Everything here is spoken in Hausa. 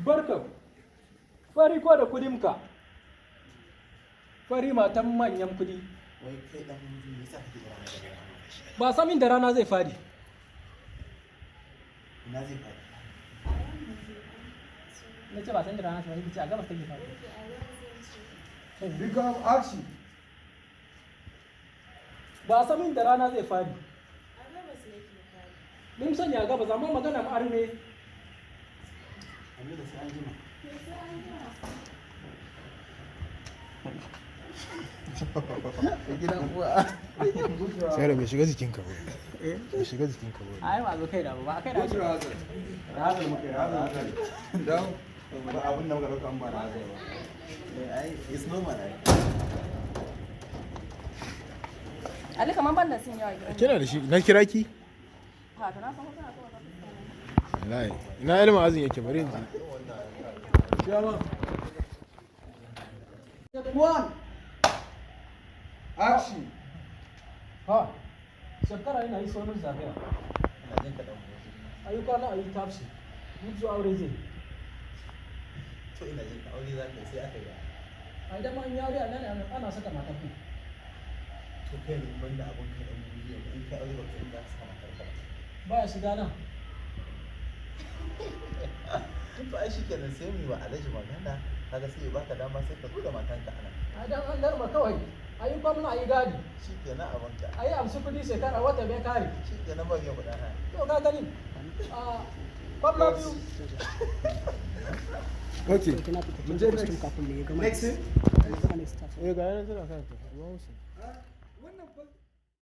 barka fari ko da kudinka fari matan manyan kudi wai kai dan mutum ne sa kake da rana da rana ba samin da rana zai fadi ina zai fadi na ce ba san da rana sai fadi a gabas take fadi Become action. ba samin da rana zai fadi mun sani a gabas amma magana ma'ar ne amma da sai an jima gidan uwa sai da bai shiga jikinka ba bai shiga jikinka ba ai ba zo kai da ba kai da Razal muke razal. Dan ba abin da muka dauka an ba razal ba. ai it's normal ai Ali kaman ban da sun yawa gidan. kina da shi na kira ki Ha, to na san kana so ka. wallahi ina ilmin azin yake bari in ji One. Action. ha shekara ina yi sonin zagaya ina jin ka dan ayyuka na ayi tafsi mun zo aure zai to ina jin ka aure za ka yi sai aka yi a idan man yare a nan ana saka mata ku to kai ne banda abun ka dan miliyan in ka aure ba kai da sa maka ka baya shiga nan to ai shikenan sai mu yi wa alaji magana kaga sai ya baka dama sai ka tura matanka anan a dan an darma kawai ayyuka muna ayi gadi shikenan abunka ayi amsu kudi shekara wata bai kare shikenan ba biyan kuɗin haya to ka gani a kwallo biyu Okay. Mun je next. Next. eh ga yanan tana kan ta Wannan